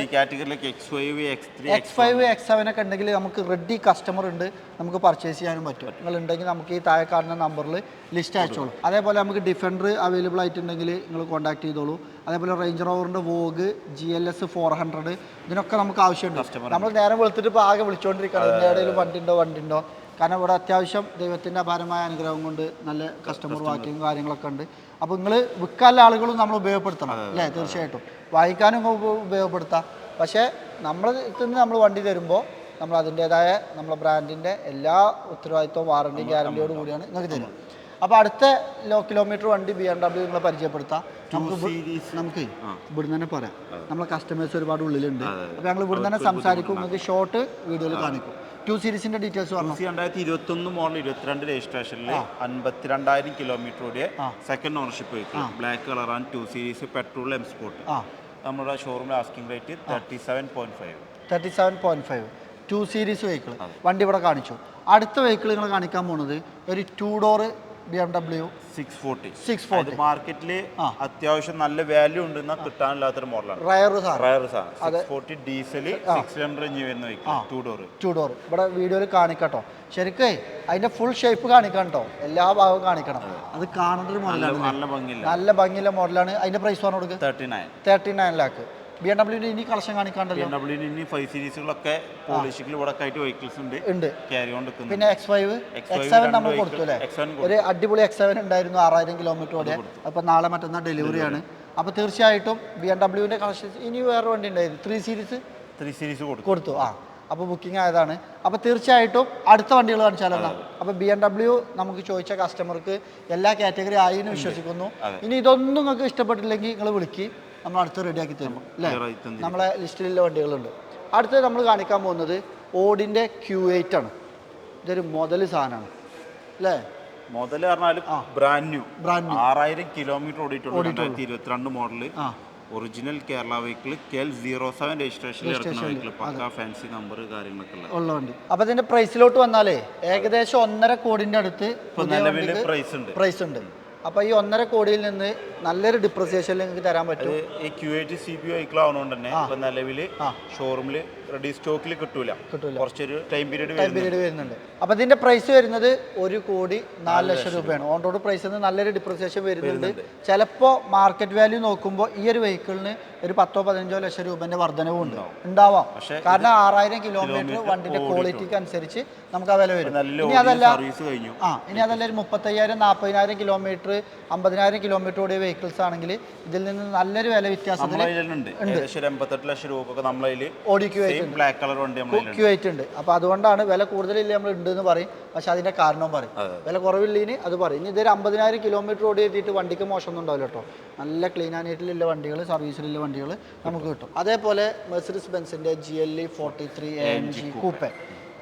X5 X7 ഒക്കെ ഉണ്ടെങ്കിൽ നമുക്ക് റെഡി കസ്റ്റമർ ഉണ്ട്, നമുക്ക് പർച്ചേസ് ചെയ്യാനും പറ്റും. നിങ്ങളുണ്ടെങ്കിൽ നമുക്ക് ഈ താഴെ കാണുന്ന നമ്പറിൽ ലിസ്റ്റ് അയച്ചോളൂ. അതേപോലെ നമുക്ക് ഡിഫൻഡർ അവൈലബിൾ ആയിട്ടുണ്ടെങ്കിൽ നിങ്ങൾ കോൺടാക്ട് ചെയ്തോളൂ. അതേപോലെ റേഞ്ച് റോവറിൻ്റെ വോഗ് GLS 400 ഇതിനൊക്കെ നമുക്ക് ആവശ്യമുണ്ട്. നമ്മൾ നേരം വെളുത്തിട്ട് ഇപ്പോൾ ആകെ വിളിച്ചുകൊണ്ടിരിക്കണം ഇതിൻ്റെ ഇടയിൽ വണ്ടി ഉണ്ടോ. കാരണം ഇവിടെ അത്യാവശ്യം ദൈവത്തിൻ്റെ അപാരമായ അനുഗ്രഹം കൊണ്ട് നല്ല കസ്റ്റമർ വാക്കിയും കാര്യങ്ങളൊക്കെ ഉണ്ട്. അപ്പോൾ നിങ്ങൾ വിൽക്കാനുള്ള ആളുകളും നമ്മൾ ഉപയോഗപ്പെടുത്തണം അല്ലേ. തീർച്ചയായിട്ടും വാങ്ങിക്കാനും ഉപയോഗപ്പെടുത്താം. പക്ഷേ നമ്മൾ നിന്ന് നമ്മൾ വണ്ടി തരുമ്പോൾ നമ്മൾ അതിൻ്റേതായ നമ്മളെ ബ്രാൻഡിൻ്റെ എല്ലാ ഉത്തരവാദിത്വവും വാറണ്ടി ഗ്യാരണ്ടിയോട് കൂടിയാണ് നിങ്ങൾക്ക് തരുന്നത്. അപ്പോൾ അടുത്ത ലോ കിലോമീറ്റർ വണ്ടി BMW നിങ്ങളെ പരിചയപ്പെടുത്താം. നമുക്ക് ഇവിടുന്ന് തന്നെ പറയാം, നമ്മളെ കസ്റ്റമേഴ്സ് ഒരുപാട് ഉള്ളിലുണ്ട്. അപ്പോൾ ഞങ്ങൾ ഇവിടുന്ന് തന്നെ സംസാരിക്കും, നിങ്ങൾക്ക് ഷോർട്ട് വീഡിയോയിൽ കാണിക്കും. 2 സീരീസിൻ്റെ ഡീറ്റെയിൽസ് പറഞ്ഞു. 2021 മോഡൽ 22 രജിസ്ട്രേഷനിൽ 52,000 കിലോമീറ്റർ ഓടിയ second ownership vehicle, black colour and 2 series petrol M sport. നമ്മുടെ ഷോറൂമിൽ ആസ്കിംഗ് റേറ്റ് 37.5. 2 സീരീസ് വെഹിക്കിൾ വണ്ടി ഇവിടെ കാണിച്ചു. അടുത്ത വെഹിക്കിൾ നിങ്ങൾ കാണിക്കാൻ പോകുന്നത് ഒരു 2 ഡോർ BMW 640. മാർക്കറ്റിൽ അത്യാവശ്യം നല്ല വാല്യൂ ഉണ്ടെന്ന കിട്ടാനില്ലാത്തൊരു മോഡലാണ്. റയർ 640 ഡീസൽ 600 എഞ്ചിൻ വരുന്ന വെഹിക്കിൾ 2 ഡോർ ഇവിടെ വീഡിയോയിൽ കാണിക്കട്ടോ. ശരിക്കും അതിന്റെ ഫുൾ ഷേപ്പ് കാണിക്കണം കേട്ടോ, എല്ലാ ഭാഗവും കാണിക്കണം. അത് കാണേണ്ട ഒരു മോഡലാണ്, നല്ല ഭംഗിയുള്ള മോഡലാണ്. അതിന്റെ പ്രൈസ് പറഞ്ഞു കൊടുക്കുക 39 ലാക്ക്. BMW ഇനി കളക്ഷൻ കാണിക്കാണ്ടല്ലോ. BMW ഇനി 5 സീരീസുകളൊക്കെ പോളിഷിൽ ഇവിടെ ആയിട്ട് വെഹിക്കിൾസ് ഉണ്ട്. ക്യാരി ഓൺ എടുക്കുന്നു. പിന്നെ X7 നമ്മൾ കൊടുത്തു അല്ലേ, ഒരു അടിപൊളി X7 ഉണ്ടായിരുന്നു 6000 കിലോമീറ്റർ ഓടിയ. അപ്പോൾ നാളെ മറ്റന്നാൾ ഡെലിവറിയാണ്. അപ്പോൾ തീർച്ചയായിട്ടും BMWന്റെ കളക്ഷൻ. ഇനി വേറെ വണ്ടി ഉണ്ടായിരുന്നു 3 സീരീസ് കൊടുത്തു. അപ്പോൾ ബുക്കിംഗ് ആയതാണ്. അപ്പോൾ തീർച്ചയായിട്ടും അടുത്ത വണ്ടികൾ കാണിച്ചാലോ. അപ്പോൾ BMW നമുക്ക് ചോദിച്ച കസ്റ്റമർക്ക് എല്ലാ കാറ്റഗറി ആയി എന്ന് വിശ്വസിക്കുന്നു. ഇനി ഇതൊന്നും നിങ്ങൾക്ക് ഇഷ്ടപ്പെട്ടില്ലെങ്കിൽ നിങ്ങൾ വിളിക്കുക, നമ്മൾ അടുത്ത് റെഡിയാക്കി തരും അല്ലേ. നമ്മളെ ലിസ്റ്റിലുള്ള വണ്ടികളുണ്ട്. അടുത്തത് നമ്മൾ കാണിക്കാൻ പോകുന്നത് ഓഡിൻ്റെ Q8 ആണ്. ഇതൊരു മുതൽ സാധനമാണ് അല്ലേ. മുതൽ പറഞ്ഞാൽ ബ്രാൻഡ് ന്യൂ 6000 കിലോമീറ്റർ ഓടിയിട്ടുള്ള 2022 model original Kerala vehicle KL07 registration vehicle, പക്കാ ഫാൻസി നമ്പർ കാര്യങ്ങളൊക്കെ ഉള്ള വണ്ടി. അപ്പോൾ ഇതിന്റെ പ്രൈസിലോട്ട് വന്നാലേ ഏകദേശം 1.5 കോടിന്റെ അടുത്ത് പ്രൈസ് ഉണ്ട്. അപ്പോൾ ഈ 1.5 കോടിയിൽ നിന്ന് നല്ലൊരു ഡിപ്രിസിയേഷനിൽ നിങ്ങൾക്ക് തരാൻ പറ്റും. ഈ Q8 CBO വെഹിക്കിൾ ആവുന്നതുകൊണ്ട് തന്നെ ഇപ്പൊ നിലവിൽ ഷോറൂമിൽ റെഡി സ്റ്റോക്കിൽ കിട്ടൂല, കുറച്ചൊരു ടൈം പീരീഡ് വരുന്നുണ്ട്. അപ്പോൾ ഇതിന്റെ പ്രൈസ് വരുന്നത് 1,04,00,000 രൂപയാണ്. ഓൺ റോഡ് പ്രൈസിൽ നിന്ന് നല്ലൊരു ഡിപ്രിസിയേഷൻ വരുന്നുണ്ട്. ചിലപ്പോൾ മാർക്കറ്റ് വാല്യൂ നോക്കുമ്പോൾ ഈ ഒരു വെഹിക്കിളിന് ഒരു 10-15 ലക്ഷം രൂപന്റെ വർധനവും ഉണ്ടാവാം. കാരണം 6000 കിലോമീറ്റർ വണ്ടിന്റെ ക്വാളിറ്റിക്ക് അനുസരിച്ച് നമുക്ക് ആ വില വരും. ഇനി അതല്ല ഒരു 35,000-40,000 കിലോമീറ്റർ 50,000 കിലോമീറ്റർ ഓടിയ വെഹിക്കിൾസ് ആണെങ്കിൽ ഇതിൽ നിന്ന് നല്ലൊരു വില വ്യത്യാസത്തിൽ Q8 ഉണ്ട്. അപ്പോൾ അതുകൊണ്ടാണ് വില കൂടുതലില്ല നമ്മൾ ഉണ്ട് എന്ന് പറയും, പക്ഷെ അതിന്റെ കാരണവും പറയും. വില കുറവില്ലിന് അത് പറയും. ഇനി ഇതൊരു 50,000 കിലോമീറ്റർ ഓടി എത്തിയിട്ട് വണ്ടിക്ക് മോശമൊന്നും ഉണ്ടാവില്ല കേട്ടോ. നല്ല ക്ലീൻ ആയിട്ടുള്ള വണ്ടികൾ, സർവീസിലുള്ള വണ്ടികൾ നമുക്ക് കിട്ടും. അതേപോലെ മെർസിഡീസ് ബെൻസിന്റെ GLE 43 AMG കൂപ്പെ,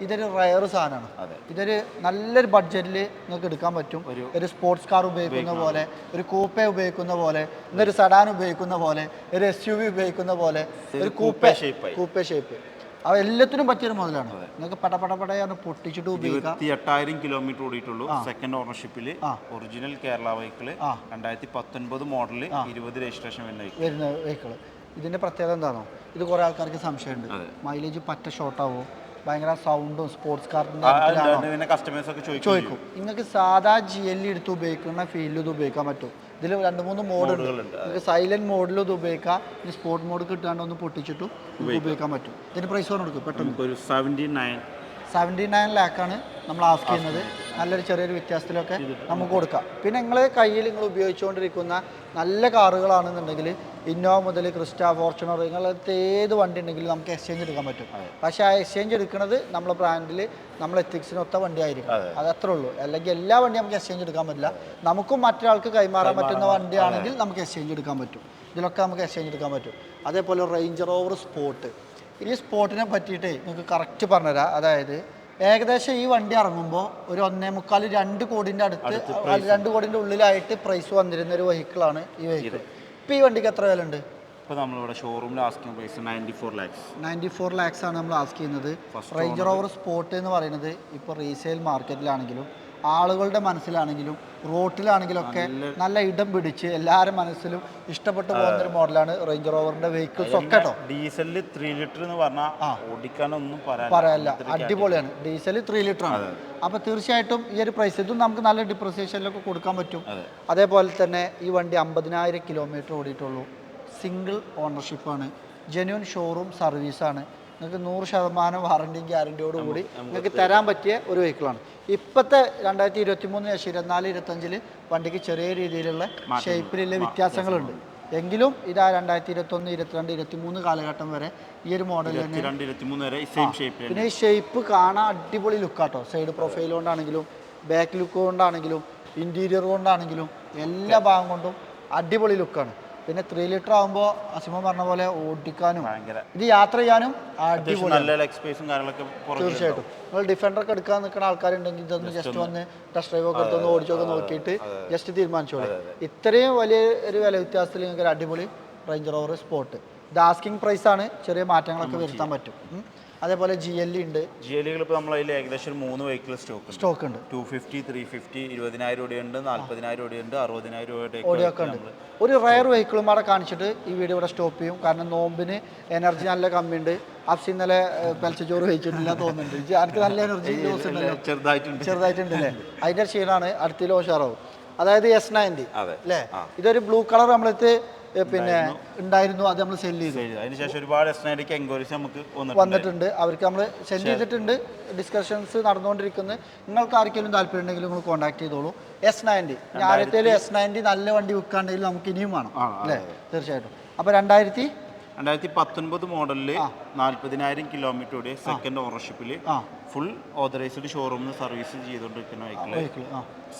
ഇതൊരു റയർ സാധനമാണ്. ഇതൊരു നല്ലൊരു ബഡ്ജറ്റിൽ നിങ്ങൾക്ക് എടുക്കാൻ പറ്റും. ഒരു സ്പോർട്സ് കാർ ഉപയോഗിക്കുന്ന പോലെ, ഒരു കൂപ്പെ ഉപയോഗിക്കുന്ന പോലെ, ഇന്നൊരു സഡാൻ ഉപയോഗിക്കുന്ന പോലെ, ഒരു SUV ഉപയോഗിക്കുന്ന പോലെ ഒരു കൂപ്പെ ഷേപ്പ്. അവ എല്ലാത്തിനും പറ്റിയൊരു മുതലാണ്. നിങ്ങൾക്ക് പടപടപടയാണ് പൊട്ടിച്ചിട്ട് ഉപയോഗിക്കാം. 28,000 കിലോമീറ്റർ ഓടിയിട്ടുള്ളൂ. സെക്കൻഡ് ഓണർഷിപ്പിൽ original Kerala vehicle 2019 model 20 registration വരുന്ന വെഹിക്കിൾ. ഇതിന്റെ പ്രത്യേകത എന്താണോ, ഇത് കുറെ ആൾക്കാർക്ക് സംശയമുണ്ട്, മൈലേജ് പറ്റ ഷോർട്ടാവോ, ഭയങ്കര സൗണ്ടും സ്പോർട്സ് കാറിന്റെ ചോദിക്കും. നിങ്ങൾക്ക് സാധാ GLE എടുത്ത് ഉപയോഗിക്കുന്ന ഫീൽഡിൽ ഇത് ഉപയോഗിക്കാൻ പറ്റും. ഇതിൽ 2-3 മോഡുണ്ട്. നിങ്ങൾക്ക് സൈലന്റ് മോഡിലും ഇത് ഉപയോഗിക്കാം. ഇനി സ്പോർട്ട് മോഡ് കിട്ടാണ്ട് ഒന്ന് പൊട്ടിച്ചിട്ടും ഉപയോഗിക്കാൻ പറ്റും. ഇതിന് പ്രൈസ് പറഞ്ഞു കൊടുക്കും പെട്ടെന്ന്. 79 ലാക്കാണ് നമ്മൾ ആസ്ക് ചെയ്യുന്നത്. നല്ലൊരു ചെറിയൊരു വ്യത്യാസത്തിലൊക്കെ നമുക്ക് കൊടുക്കാം. പിന്നെ നിങ്ങൾ കയ്യിൽ നിങ്ങൾ ഉപയോഗിച്ചുകൊണ്ടിരിക്കുന്ന നല്ല കാറുകളാണെന്നുണ്ടെങ്കിൽ ഇന്നോവ മുതൽ ക്രിസ്റ്റ, ഫോർച്യൂണർ, നിങ്ങളടുത്ത് ഏത് വണ്ടി ഉണ്ടെങ്കിലും നമുക്ക് എക്സ്ചേഞ്ച് എടുക്കാൻ പറ്റും. പക്ഷേ ആ എക്സ്ചേഞ്ച് എടുക്കുന്നത് നമ്മളെ ബ്രാൻഡിൽ നമ്മൾ എത്തിക്സിനൊത്ത വണ്ടി ആയിരിക്കും. അത് അത്രേ ഉള്ളൂ. അല്ലെങ്കിൽ എല്ലാ വണ്ടിയും നമുക്ക് എക്സ്ചേഞ്ച് എടുക്കാൻ പറ്റില്ല. നമുക്കും മറ്റൊരാൾക്ക് കൈമാറാൻ പറ്റുന്ന വണ്ടിയാണെങ്കിൽ നമുക്ക് എക്സ്ചേഞ്ച് എടുക്കാൻ പറ്റും. ഇതിലൊക്കെ നമുക്ക് എക്സ്ചേഞ്ച് എടുക്കാൻ പറ്റും. അതേപോലെ റേഞ്ച് റോവർ സ്പോർട്ട്, ഈ സ്പോർട്ടിനെ പറ്റിയിട്ട് നിങ്ങൾക്ക് കറക്റ്റ് പറഞ്ഞുതരാം. അതായത് ഏകദേശം ഈ വണ്ടി ഇറങ്ങുമ്പോൾ ഒരു 1.25-2 കോടിൻ്റെ അടുത്ത് 2 കോടിൻ്റെ ഉള്ളിലായിട്ട് പ്രൈസ് വന്നിരുന്ന ഒരു വെഹിക്കിളാണ് ഈ വെഹിക്കിൾ. ഇപ്പോൾ ഈ വണ്ടിക്ക് എത്ര വില ഉണ്ട്? ഇപ്പോൾ നമ്മളിവിടെ ഷോറൂമിൽ ആസ്കിംഗ് പ്രൈസ് 94 lakhs ആണ് നമ്മൾ ആസ്ക് ചെയ്യുന്നത്. റേഞ്ച് റോവർ സ്പോർട്ട് എന്ന് പറയുന്നത് ഇപ്പോൾ റീസെയിൽ മാർക്കറ്റിലാണെങ്കിലും ആളുകളുടെ മനസ്സിലാണെങ്കിലും റോട്ടിലാണെങ്കിലും ഒക്കെ നല്ല ഇടം പിടിച്ച് എല്ലാവരും മനസ്സിലും ഇഷ്ടപ്പെട്ടു പോകുന്ന ഒരു മോഡലാണ് റേഞ്ച് റോവറിന്റെ വെഹിക്കിൾസ് ഒക്കെ കേട്ടോ. ഡീസലിൽ 3 ലിറ്റർ എന്ന് പറഞ്ഞാൽ ഓടിക്കാനൊന്നും പറയാനില്ല, അടിപൊളിയാണ്. ഡീസൽ 3 ലിറ്റർ ആണ്. അപ്പോൾ തീർച്ചയായിട്ടും ഈ ഒരു പ്രൈസ് ഇതും നമുക്ക് നല്ല ഡിപ്രിസിയേഷനിലൊക്കെ കൊടുക്കാൻ പറ്റും. അതേപോലെ തന്നെ ഈ വണ്ടി 50,000 കിലോമീറ്റർ ഓടിയിട്ടുള്ളൂ. സിംഗിൾ ഓണർഷിപ്പാണ്. ജെന്യൂൻ ഷോറൂം സർവീസാണ്. നിങ്ങൾക്ക് 100% വാറണ്ടിയും ഗ്യാരണ്ടിയോടുകൂടി നിങ്ങൾക്ക് തരാൻ പറ്റിയ ഒരു വെഹിക്കിളാണ്. ഇപ്പോഴത്തെ 2023, 2024, 2025 വണ്ടിക്ക് ചെറിയ രീതിയിലുള്ള ഷേപ്പിലുള്ള വ്യത്യാസങ്ങളുണ്ട്. എങ്കിലും ഇതാ 2021, 22, 23 കാലഘട്ടം വരെ ഈ ഒരു മോഡൽ തന്നെ. 23 വരെ സെയിം ഷേപ്പ്. പിന്നെ ഈ ഷേപ്പ് കാണാൻ അടിപൊളി ലുക്കാട്ടോ. സൈഡ് പ്രൊഫൈൽ കൊണ്ടാണെങ്കിലും ബാക്ക് ലുക്ക് കൊണ്ടാണെങ്കിലും ഇൻറ്റീരിയർ കൊണ്ടാണെങ്കിലും എല്ലാ ഭാഗം കൊണ്ടും അടിപൊളി ലുക്കാണ്. പിന്നെ 3 ലിറ്റർ ആകുമ്പോൾ അസിമ പറഞ്ഞ പോലെ ഓടിക്കാനും ഇത് യാത്ര ചെയ്യാനും അടിപൊളി. തീർച്ചയായിട്ടും നിങ്ങൾ ഡിഫൻഡറൊക്കെ എടുക്കാൻ നിൽക്കുന്ന ആൾക്കാരുണ്ടെങ്കിൽ ഇതൊന്ന് ജസ്റ്റ് വന്ന് ടെസ്റ്റ് ഡ്രൈവ് ഒക്കെ എടുത്തൊന്ന് ഓടിച്ചൊക്കെ നോക്കിയിട്ട് ജസ്റ്റ് തീരുമാനിച്ചോളൂ. ഇത്രയും വലിയ ഒരു വില വ്യത്യാസത്തിൽ നിങ്ങൾക്ക് ഒരു അടിപൊളി റേഞ്ച് റോവർ സ്പോർട്ട്. ഇത് ആസ്കിങ് പ്രൈസാണ്, ചെറിയ മാറ്റങ്ങളൊക്കെ വരുത്താൻ പറ്റും. അതേപോലെ GL ഉണ്ട്. GL ഇപ്പോൾ നമ്മളതിൽ ഏകദേശം 3 വെഹിക്കിൾ സ്റ്റോക്ക് ഉണ്ട്. 250, 350, 20,000 ഓടിയുണ്ട്, 40,000 ഓടിയുണ്ട്, 60,000 ഓടിയൊക്കെ ഉണ്ട്. ഒരു റയർ വെഹിക്കിളും അവിടെ കാണിച്ചിട്ട് ഈ വീഡിയോ ഇവിടെ സ്റ്റോപ്പ് ചെയ്യും. കാരണം നോമ്പിന് എനർജി നല്ല കമ്മിയുണ്ട്. അഫ്സി ഇന്നലെ പെൽച്ചോറ് കഴിച്ചിട്ടില്ല തോന്നുന്നുണ്ട്. എനിക്ക് നല്ല എനർജി ഡോസ് ഉണ്ടല്ലോ, ചെറുതായിട്ടുണ്ടല്ലേ. അതിൻ്റെ ക്ഷീണമാണ്. അടുത്ത ഉഷാറാവും. അതായത് S90 അല്ലേ. ഇതൊരു ബ്ലൂ കളർ നമ്മളടുത്ത് പിന്നെ ഉണ്ടായിരുന്നു, അത് നമ്മൾ സെല് ചെയ്തു. അതിനുശേഷം ഒരുപാട് എൻക്വയറീസ് നമുക്ക് വന്നിട്ടുണ്ട്. അവർക്ക് നമ്മൾ സെൻഡ് ചെയ്തിട്ടുണ്ട്. ഡിസ്കഷൻസ് നടന്നുകൊണ്ടിരിക്കുന്നത്. നിങ്ങൾക്ക് ആർക്കെങ്കിലും താല്പര്യം ഉണ്ടെങ്കിൽ നിങ്ങൾ കോൺടാക്ട് ചെയ്തോളൂ. S90 ആദ്യത്തേലും S90 നല്ല വണ്ടി വിൽക്കാണ്ടെങ്കിൽ നമുക്ക് ഇനിയും വേണം അല്ലേ. തീർച്ചയായിട്ടും. അപ്പോൾ 2019 മോഡലിൽ 40,000 കിലോമീറ്റർ ഓടിയ സെക്കൻഡ് ഓണർഷിപ്പിൽ ഫുൾ ഓതറൈസ്ഡ് ഷോറൂമിൽ സർവീസ് ചെയ്തുകൊണ്ടിരിക്കുന്ന വെഹിക്കിൾ.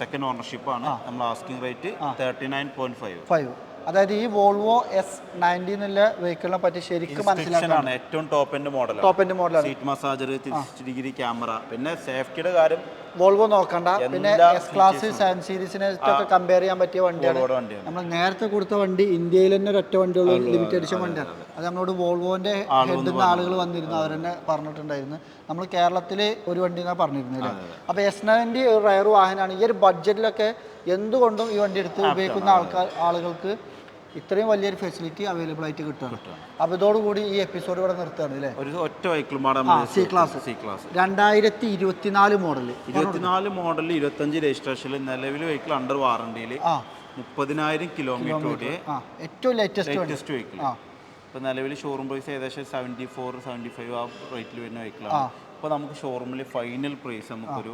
സെക്കൻഡ് ഓണർഷിപ്പാണ്. നമ്മൾ ആസ്കിംഗ് റേറ്റ് 39.5. അതായത് ഈ വോൾവോ S90 എന്നുള്ള വെഹിക്കിളിനെ പറ്റി ശരിക്കും മനസ്സിലാക്കാനാണ്. ഏറ്റവും ടോപ്പ് എൻഡ് മോഡലാണ്. Seat massager, 360 camera. പിന്നെ സേഫ്റ്റിയുടെ കാര്യം വോൾവോ നോക്കണ്ട. പിന്നെ S ക്ലാസ് 7 സീരീസിനൊക്കെ കമ്പയർ ചെയ്യാൻ പറ്റിയ വണ്ടിയാണ്. നമ്മൾ നേരത്തെ കൊടുത്ത വണ്ടി ഇന്ത്യയിൽ തന്നെ ഒരൊറ്റ വണ്ടിയുള്ള ലിമിറ്റഡ് എഡിഷൻ വണ്ടിയാണ്. അത് നമ്മളോട് വോൾവോന്റെ ഹെഡിൽ നിന്ന് ആളുകൾ വന്നിരുന്നു, അവരെന്നെ പറഞ്ഞിട്ടുണ്ടായിരുന്നു. നമ്മൾ കേരളത്തിൽ ഒരു വണ്ടി എന്നാണ് പറഞ്ഞിരുന്നത്. അപ്പോൾ S90 ഒരു റയർ വാഹനമാണ്. ഈ ഒരു ബഡ്ജറ്റിലൊക്കെ എന്തുകൊണ്ടും ഈ വണ്ടി എടുത്ത് ഉപയോഗിക്കുന്ന ആളുകൾക്ക് ഇത്രയും വലിയൊരു ഫെസിലിറ്റി അവൈലബിൾ ആയിട്ട് കിട്ടുകയാണ്. അപ്പോൾ ഇതോടുകൂടി ഈ എപ്പിസോഡ് ഇവിടെ നിർത്തുകയാണ് അല്ലേ. ഒരു ഒറ്റ വെഹിക്കിൾ സി ക്ലാസ് 2024 മോഡൽ 25 രജിസ്ട്രേഷനിൽ നിലവിൽ വെഹിക്കിൾ അണ്ടർ വാറണ്ടിയിൽ 30,000 കിലോമീറ്റർ ഓടിയ ഏറ്റവും ലേറ്റസ്റ്റ് വെഹിക്കിൾ. ഇപ്പോൾ നിലവിൽ ഷോറൂം പ്രൈസ് ഏകദേശം 74-75 ആ റേറ്റിൽ വരുന്ന വെഹിക്കിളാണ്. അപ്പോൾ നമുക്ക് ഷോറൂമിൽ ഫൈനൽ പ്രൈസ് നമുക്കൊരു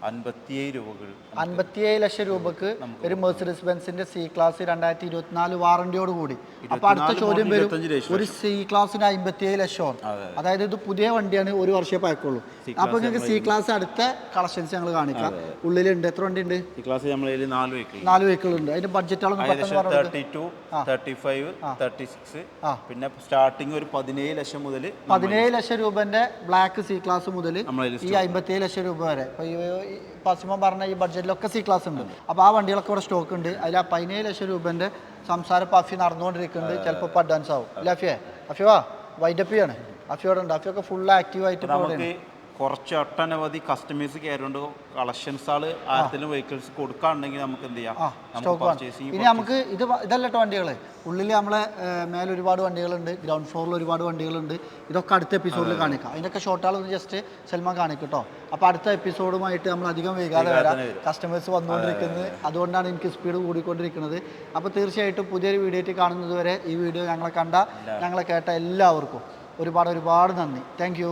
57 രൂപകൾ 57 ലക്ഷം രൂപക്ക് ഒരു മെർസിഡീസ് ബെൻസിന്റെ സി ക്ലാസ് 2024 വാറണ്ടിയോട് കൂടി. അപ്പോൾ അടുത്ത ചോദ്യം വരും, ഒരു സി ക്ലാസ്സിന് 57 ലക്ഷം, അതായത് ഇത് പുതിയ വണ്ടിയാണ്, ഒരു വർഷമേ പഴക്കമുള്ളൂ. അപ്പോൾ നിങ്ങൾക്ക് സി ക്ലാസ് അടുത്ത കളക്ഷൻസ് ഞങ്ങൾ കാണിക്കാം. ഉള്ളിലുണ്ട് എത്ര വണ്ടി ഉണ്ട്? സി ക്ലാസ് നമ്മളതിൽ 4 വെഹിക്കിൾ ഉണ്ട്. അതിന്റെ ബഡ്ജറ്റുകളൊന്നും 32, 35, 36. പിന്നെ സ്റ്റാർട്ടിങ് ഒരു 17 ലക്ഷം മുതൽ 17 ലക്ഷം രൂപന്റെ ബ്ലാക്ക് സി ക്ലാസ് മുതൽ ഈ 57 ലക്ഷം രൂപ വരെ. ഇപ്പോൾ ഈ പശ്ചിമ പറഞ്ഞ ഈ ബഡ്ജറ്റിലൊക്കെ സി ക്ലാസ് ഉണ്ട്. അപ്പോൾ ആ വണ്ടികളൊക്കെ ഇവിടെ സ്റ്റോക്ക് ഉണ്ട്. അതിൽ ആ 17 ലക്ഷം രൂപൻ്റെ സംസാരം ഇപ്പോൾ അഫി നടന്നുകൊണ്ടിരിക്കുന്നുണ്ട്. ചിലപ്പോൾ ഇപ്പോൾ അഡ്വാൻസ് ആവും. അല്ല അഫിവാ വൈൻഡപ്പ് ചെയ്യാണ്. അഫിയോടെ ഉണ്ട്. അഫിയൊക്കെ ഫുൾ ആക്റ്റീവായിട്ട് കുറച്ച് ഒട്ടനവധി കസ്റ്റമേഴ്സ് കയറുകൊണ്ട് കളക്ഷൻസ് ആള് ആയിരത്തിലും വെഹിക്കിൾസ് കൊടുക്കാനുണ്ടെങ്കിൽ നമുക്ക് എന്ത് ചെയ്യാം, ഇനി നമുക്ക് ഇതല്ലട്ടോ വണ്ടികൾ. ഉള്ളിൽ നമ്മളെ മേലെ ഒരുപാട് വണ്ടികളുണ്ട്, ഗ്രൗണ്ട് ഫ്ലോറിൽ ഒരുപാട് വണ്ടികളുണ്ട്. ഇതൊക്കെ അടുത്ത എപ്പിസോഡിൽ കാണിക്കാം. അതിൻ്റെയൊക്കെ ഷോർട്ടാളൊന്ന് ജസ്റ്റ് സൽമാൻ കാണിക്കട്ടോ. അപ്പോൾ അടുത്ത എപ്പിസോഡുമായിട്ട് നമ്മൾ അധികം വൈകാതെ വരാം. കസ്റ്റമേഴ്സ് വന്നുകൊണ്ടിരിക്കുന്നത്, അതുകൊണ്ടാണ് എനിക്ക് സ്പീഡ് കൂടിക്കൊണ്ടിരിക്കുന്നത്. അപ്പോൾ തീർച്ചയായിട്ടും പുതിയൊരു വീഡിയോ ആയിട്ട് കാണുന്നത് വരെ ഈ വീഡിയോ ഞങ്ങളെ കേട്ട എല്ലാവർക്കും ഒരുപാട് നന്ദി. താങ്ക്